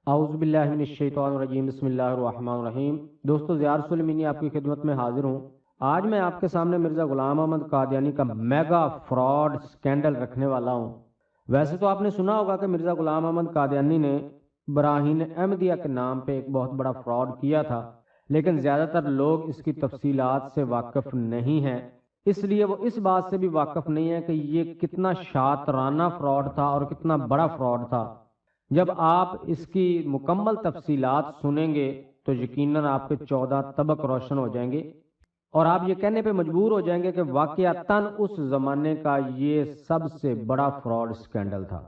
اعوذ باللہ من الشیطان الرجیم، بسم اللہ الرحمن الرحیم۔ دوستو، زیار سلیمینی آپ کی خدمت میں حاضر ہوں۔ آج میں آپ کے سامنے مرزا غلام احمد قادیانی کا میگا فراڈ سکینڈل رکھنے والا ہوں۔ ویسے تو آپ نے سنا ہوگا کہ مرزا غلام احمد قادیانی نے براہین احمدیہ کے نام پہ ایک بہت بڑا فراڈ کیا تھا، لیکن زیادہ تر لوگ اس کی تفصیلات سے واقف نہیں ہیں، اس لیے وہ اس بات سے بھی واقف نہیں ہے کہ یہ کتنا شاطرانہ فراڈ تھا اور کتنا بڑا فراڈ تھا۔ جب آپ اس کی مکمل تفصیلات سنیں گے تو یقیناً آپ کے 14 طبق روشن ہو جائیں گے اور آپ یہ کہنے پہ مجبور ہو جائیں گے کہ واقعتاً اس زمانے کا یہ سب سے بڑا فراڈ سکینڈل تھا۔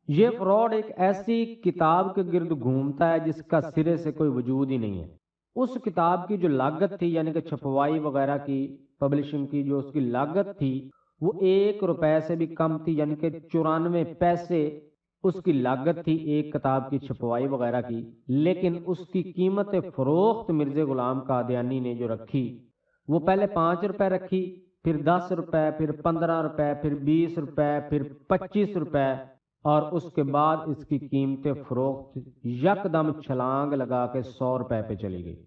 یہ فراڈ ایک ایسی کتاب کے گرد گھومتا ہے جس کا سرے سے کوئی وجود ہی نہیں ہے۔ اس کتاب کی جو لاگت تھی، یعنی کہ چھپوائی وغیرہ کی، پبلشنگ کی جو اس کی لاگت تھی، وہ 1 روپے سے بھی کم تھی، یعنی کہ 94 پیسے اس کی لاگت تھی ایک کتاب کی چھپوائی وغیرہ کی۔ لیکن اس کی قیمت فروخت مرزا غلام قادیانی نے جو رکھی، وہ پہلے 5 روپے رکھی، پھر 10 روپے، پھر 15 روپے، پھر 20 روپے، پھر 25 روپے، اور اس کے بعد اس کی قیمت فروخت یکدم چھلانگ لگا کے 100 روپے پہ چلی گئی۔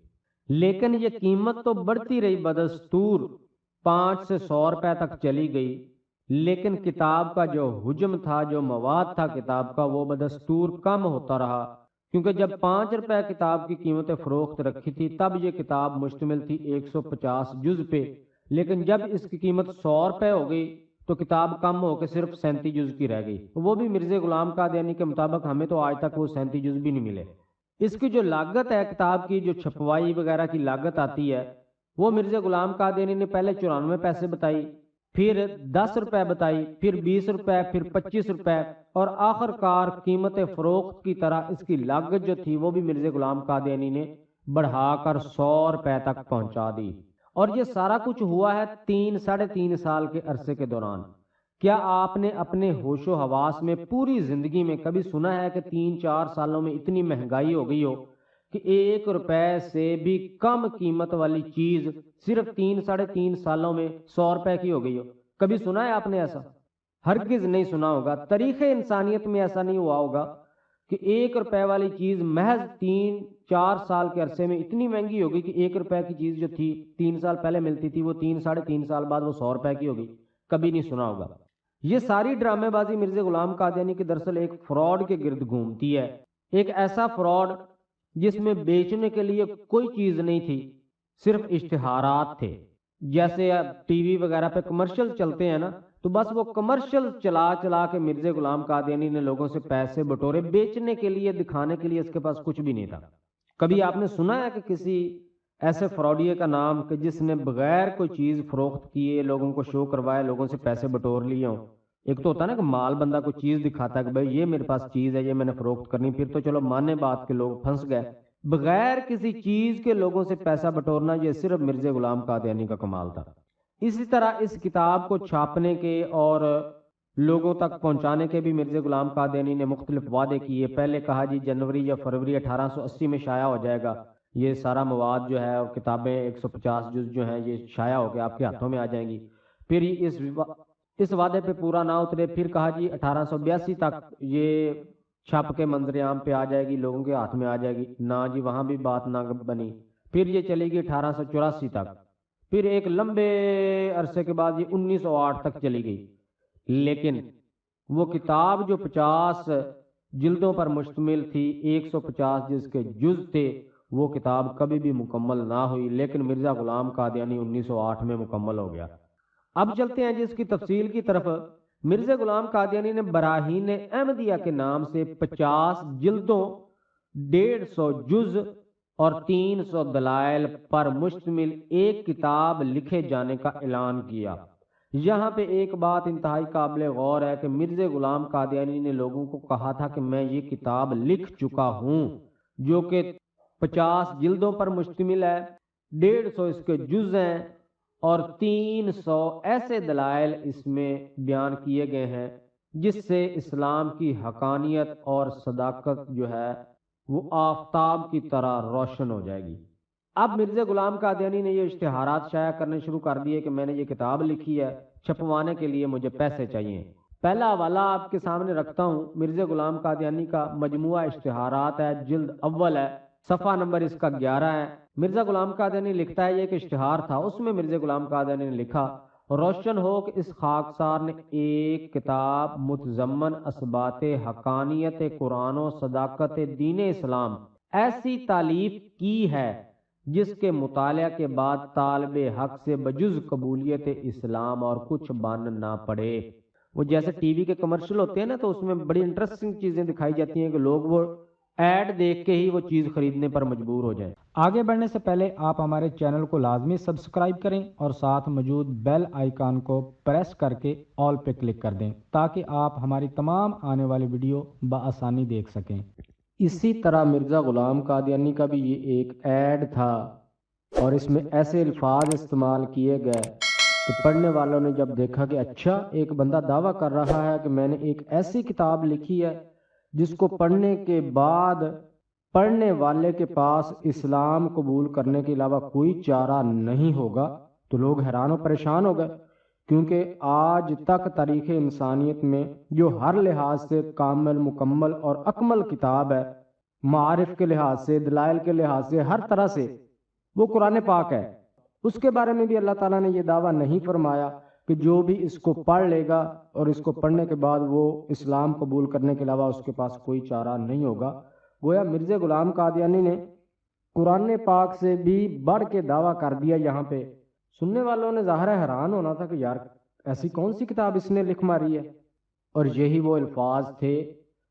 لیکن یہ قیمت تو بڑھتی رہی بدستور، 5 سے 100 روپے تک چلی گئی، لیکن کتاب کا جو حجم تھا، جو مواد تھا کتاب کا، وہ بدستور کم ہوتا رہا، کیونکہ جب 5 روپے کتاب کی قیمت فروخت رکھی تھی تب یہ کتاب مشتمل تھی 150 جز پہ، لیکن جب اس کی قیمت 100 روپے ہو گئی تو کتاب کم ہو کے صرف 37 جز کی رہ گئی، وہ بھی مرزا غلام قادیانی کے مطابق ہمیں تو آج تک وہ 37 جز بھی نہیں ملے۔ اس کی جو لاگت ہے کتاب کی، جو چھپوائی وغیرہ کی لاگت آتی ہے، وہ مرزا غلام قادیانی نے پہلے 94 پیسے بتائی، پھر 10 روپے بتائی، پھر 20 روپے، پھر 25 روپے، اور آخر کار قیمت فروخت کی طرح اس کی لاگت جو تھی وہ بھی مرزا غلام قادیانی نے بڑھا کر 100 روپے تک پہنچا دی۔ اور یہ سارا کچھ ہوا ہے 3-3.5 سال کے عرصے کے دوران۔ کیا آپ نے اپنے ہوش و حواس میں پوری زندگی میں کبھی سنا ہے کہ 3-4 سالوں میں اتنی مہنگائی ہو گئی ہو کہ 1 روپے سے بھی کم قیمت والی چیز صرف 3-3.5 سالوں میں 100 روپے کی ہو گئی ہو؟ کبھی سنا ہے آپ نے ایسا؟ ہرگز نہیں سنا ہوگا۔ تاریخ انسانیت میں ایسا نہیں ہوا ہوگا کہ 1 روپے والی چیز محض 3-4 سال کے عرصے میں اتنی مہنگی ہوگی کہ 1 روپے کی چیز جو تھی 3 سال پہلے ملتی تھی، وہ 3-3.5 سال بعد وہ 100 روپے کی ہوگی۔ کبھی نہیں سنا ہوگا۔ یہ ساری ڈرامے بازی مرزا غلام قادیانی کی دراصل ایک فراڈ کے گرد گھومتی ہے، ایک ایسا فراڈ جس میں بیچنے کے لیے کوئی چیز نہیں تھی، صرف اشتہارات تھے۔ جیسے ٹی وی وغیرہ پہ کمرشل چلتے ہیں نا، تو بس وہ کمرشل چلا چلا کے مرزا غلام قادیانی نے لوگوں سے پیسے بٹورے، بیچنے کے لیے، دکھانے کے لیے اس کے پاس کچھ بھی نہیں تھا۔ کبھی آپ نے سنا ہے کہ کسی ایسے فراڈیے کا نام کہ جس نے بغیر کوئی چیز فروخت کیے لوگوں کو شو کروائے، لوگوں سے پیسے بٹور لیے ہوں؟ ایک تو ہوتا ہے نا کہ مال بندہ کوئی چیز دکھاتا ہے کہ بھائی یہ میرے پاس چیز ہے، یہ میں نے فروخت کرنی، پھر تو چلو مانے بات کے لوگ پھنس گئے۔ بغیر کسی چیز کے لوگوں سے پیسہ بٹورنا یہ صرف مرزا غلام قادیانی کا کمال تھا۔ اسی طرح اس کتاب کو چھاپنے کے اور لوگوں تک پہنچانے کے بھی مرزا غلام قادیانی نے مختلف وعدے کیے۔ پہلے کہا جی جنوری یا فروری 1880 میں شائع ہو جائے گا یہ سارا مواد جو ہے، اور کتابیں 150 جز جو ہیں یہ شائع ہو کے آپ کے ہاتھوں میں آ جائیں گی۔ پھر اس وعدے پہ پورا نہ اترے، پھر کہا جی 1882 تک یہ چھپ کے منظر عام پہ آ جائے گی، لوگوں کے ہاتھ میں آ جائے گی۔ نہ جی، وہاں بھی بات نہ بنی۔ پھر یہ چلے گی 1884 تک، پھر ایک لمبے عرصے کے بعد یہ 1908 تک چلی گئی۔ لیکن وہ کتاب جو 50 جلدوں پر مشتمل تھی، 150 جس کے جز تھے، وہ کتاب کبھی بھی مکمل نہ ہوئی، لیکن مرزا غلام قادیانی 1908 میں مکمل ہو گیا۔ اب چلتے ہیں جی اس کی تفصیل کی طرف۔ مرزا غلام قادیانی نے براہین احمدیہ کے نام سے 50 جلدوں، 150 جز اور 300 دلائل پر مشتمل ایک کتاب لکھے جانے کا اعلان کیا۔ یہاں پہ ایک بات انتہائی قابل غور ہے کہ مرزا غلام قادیانی نے لوگوں کو کہا تھا کہ میں یہ کتاب لکھ چکا ہوں، جو کہ 50 جلدوں پر مشتمل ہے، 150 اس کے جز ہیں، اور 300 ایسے دلائل اس میں بیان کیے گئے ہیں جس سے اسلام کی حقانیت اور صداقت جو ہے وہ آفتاب کی طرح روشن ہو جائے گی۔ اب مرزا غلام قادیانی نے یہ اشتہارات شائع کرنے شروع کر دیے کہ میں نے یہ کتاب لکھی ہے، چھپوانے کے لیے مجھے پیسے چاہیے۔ پہلا حوالہ آپ کے سامنے رکھتا ہوں، مرزا غلام قادیانی کا مجموعہ اشتہارات ہے، جلد اول ہے، صفحہ نمبر اس کا 11 ہے۔ مرزا غلام قادیانی لکھتا ہے، یہ ایک اشتہار تھا، اس میں مرزا غلام قادیانی نے لکھا، روشن ہو کہ اس خاکسار نے ایک کتاب متضمن اثبات حقانیت قرآن و صداقت دین اسلام ایسی تالیف کی ہے جس کے مطالعہ کے بعد طالب حق سے بجز قبولیت اسلام اور کچھ بن نہ پڑے۔ وہ جیسے ٹی وی کے کمرشل ہوتے ہیں نا، تو اس میں بڑی انٹرسٹنگ چیزیں دکھائی جاتی ہیں کہ لوگ وہ ایڈ دیکھ کے ہی وہ چیز خریدنے پر مجبور ہو جائیں۔ آگے بڑھنے سے پہلے آپ ہمارے چینل کو لازمی سبسکرائب کریں اور ساتھ موجود بیل آئیکن کو پریس کر کے آل پہ کلک کر دیں تاکہ آپ ہماری تمام آنے والی ویڈیو بآسانی دیکھ سکیں۔ اسی طرح مرزا غلام قادیانی کا بھی یہ ایک ایڈ تھا اور اس میں ایسے الفاظ استعمال کیے گئے کہ پڑھنے والوں نے جب دیکھا کہ اچھا ایک بندہ دعویٰ کر رہا ہے کہ میں نے ایک ایسی کتاب لکھی ہے جس کو پڑھنے کے بعد پڑھنے والے کے پاس اسلام قبول کرنے کے علاوہ کوئی چارہ نہیں ہوگا، تو لوگ حیران و پریشان ہو گئے، کیونکہ آج تک تاریخ انسانیت میں جو ہر لحاظ سے کامل، مکمل اور اکمل کتاب ہے، معارف کے لحاظ سے، دلائل کے لحاظ سے، ہر طرح سے، وہ قرآن پاک ہے۔ اس کے بارے میں بھی اللہ تعالیٰ نے یہ دعویٰ نہیں فرمایا کہ جو بھی اس کو پڑھ لے گا اور اس کو پڑھنے کے بعد وہ اسلام قبول کرنے کے علاوہ اس کے پاس کوئی چارہ نہیں ہوگا۔ گویا مرزا غلام قادیانی نے قرآن پاک سے بھی بڑھ کے دعویٰ کر دیا۔ یہاں پہ سننے والوں نے ظاہر حیران ہونا تھا کہ یار ایسی کون سی کتاب اس نے لکھ ماری ہے، اور یہی وہ الفاظ تھے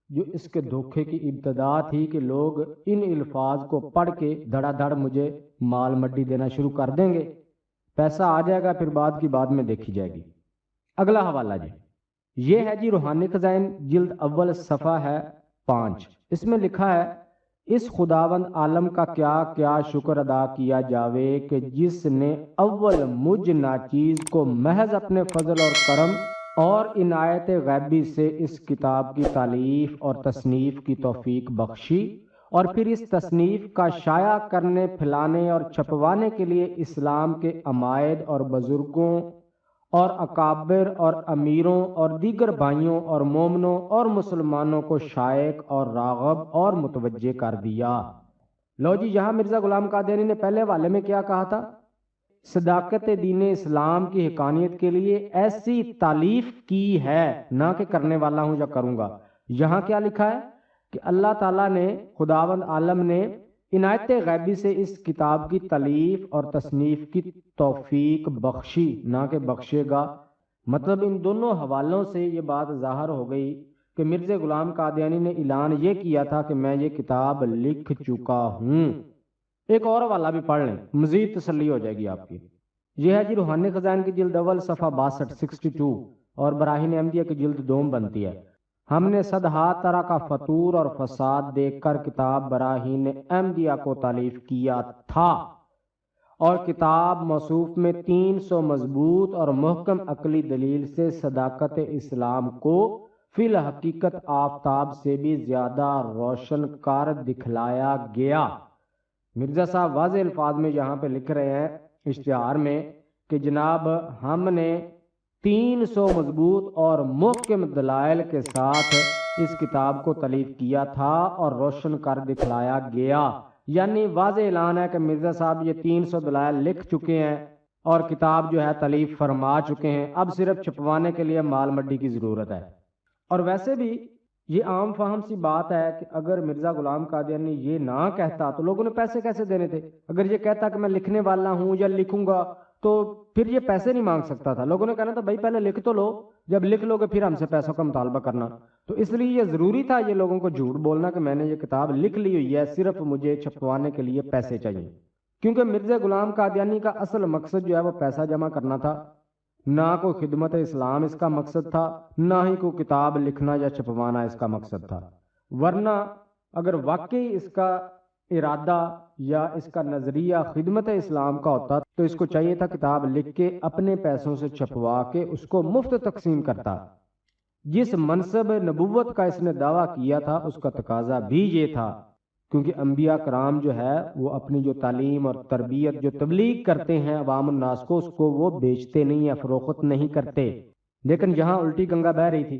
جو اس کے دھوکے کی ابتدا تھی کہ لوگ ان الفاظ کو پڑھ کے دھڑا دھڑ مجھے مال مڈی دینا شروع کر دیں گے، پیسہ آ جائے گا، پھر بعد میں دیکھی جائے گی۔ اگلا حوالہ جی، یہ ہے جی روحانی خزائن، جلد اول، صفحہ ہے 5۔ اس میں لکھا ہے، اس خداوند عالم کا کیا کیا شکر ادا کیا جاوے کہ جس نے اول مجھ ناچیز کو محض اپنے فضل اور کرم اور عنایت غیبی سے اس کتاب کی تالیف اور تصنیف کی توفیق بخشی، اور پھر اس تصنیف کا شائع کرنے، پھیلانے اور چھپوانے کے لیے اسلام کے عمائد اور بزرگوں اور اکابر اور امیروں اور دیگر بھائیوں اور مومنوں اور مسلمانوں کو شائق اور راغب اور متوجہ کر دیا۔ لو جی، یہاں مرزا غلام قادیانی نے پہلے حوالے میں کیا کہا تھا؟ صداقت دین اسلام کی حقانیت کے لیے ایسی تالیف کی ہے، نہ کہ کرنے والا ہوں یا کروں گا۔ یہاں کیا لکھا ہے کہ اللہ تعالیٰ نے، خداوند عالم نے عنایت غیبی سے اس کتاب کی تالیف اور تصنیف کی توفیق بخشی، نہ کہ بخشے گا۔ مطلب ان دونوں حوالوں سے یہ بات ظاہر ہو گئی کہ مرزا غلام قادیانی نے اعلان یہ کیا تھا کہ میں یہ کتاب لکھ چکا ہوں۔ ایک اور حوالہ بھی پڑھ لیں، مزید تسلی ہو جائے گی آپ کی۔ یہ ہے جی روحانی خزائن کی جلد اول، صفحہ 62 اور براہین احمدیہ کی جلد 2 بنتی ہے۔ ہم نے صدہا طرح کا فطور اور فساد دیکھ کر کتاب براہین احمدیہ کو تالیف کیا تھا، اور کتاب موصوف میں 300 مضبوط اور محکم عقلی دلیل سے صداقت اسلام کو فی الحقیقت آفتاب سے بھی زیادہ روشن کر دکھلایا گیا۔ مرزا صاحب واضح الفاظ میں یہاں پہ لکھ رہے ہیں اشتہار میں کہ جناب ہم نے 300 مضبوط اور محکم دلائل کے ساتھ اس کتاب کو تالیف کیا تھا اور روشن کر دکھلایا گیا۔ یعنی واضح اعلان ہے کہ مرزا صاحب یہ 300 دلائل لکھ چکے ہیں اور کتاب جو ہے تالیف فرما چکے ہیں، اب صرف چھپوانے کے لیے مال مڈی کی ضرورت ہے۔ اور ویسے بھی یہ عام فہم سی بات ہے کہ اگر مرزا غلام قادیانی یہ نہ کہتا تو لوگوں نے پیسے کیسے دینے تھے؟ اگر یہ کہتا کہ میں لکھنے والا ہوں یا لکھوں گا تو پھر یہ پیسے نہیں مانگ سکتا تھا۔ لوگوں نے کہنا تھا بھائی پہلے لکھ تو لو، جب لکھ لو گے پھر ہم سے پیسوں کا مطالبہ کرنا۔ تو اس لیے یہ ضروری تھا یہ لوگوں کو جھوٹ بولنا کہ میں نے یہ کتاب لکھ لی ہوئی ہے، صرف مجھے چھپوانے کے لیے پیسے چاہیے، کیونکہ مرزا غلام قادیانی کا اصل مقصد جو ہے وہ پیسہ جمع کرنا تھا، نہ کوئی خدمت اسلام اس کا مقصد تھا، نہ ہی کوئی کتاب لکھنا یا چھپوانا اس کا مقصد تھا۔ ورنہ اگر واقعی اس کا ارادہ یا اس کا نظریہ خدمت اسلام کا ہوتا تو اس کو چاہیے تھا کتاب لکھ کے اپنے پیسوں سے چھپوا کے اس کو مفت تقسیم کرتا۔ جس منصب نبوت کا اس نے دعویٰ کیا تھا اس کا تقاضا بھی یہ تھا، کیونکہ انبیاء کرام جو ہے وہ اپنی جو تعلیم اور تربیت جو تبلیغ کرتے ہیں عوام الناس کو، اس کو وہ بیچتے نہیں ہیں، فروخت نہیں کرتے، لیکن یہاں الٹی گنگا بہ رہی تھی۔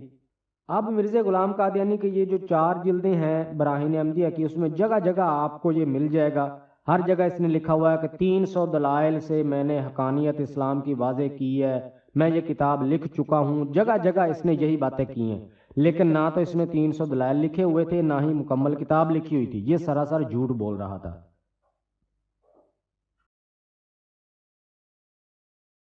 اب مرزا غلام قادیانی کی یہ جو 4 جلدیں ہیں براہین احمدیہ کی، اس میں جگہ جگہ آپ کو یہ مل جائے گا۔ ہر جگہ اس نے لکھا ہوا ہے کہ 300 دلائل سے میں نے حقانیت اسلام کی واضح کی ہے، میں یہ کتاب لکھ چکا ہوں۔ جگہ جگہ اس نے یہی باتیں کی ہیں، لیکن نہ تو اس میں 300 دلائل لکھے ہوئے تھے، نہ ہی مکمل کتاب لکھی ہوئی تھی۔ یہ سراسر جھوٹ بول رہا تھا۔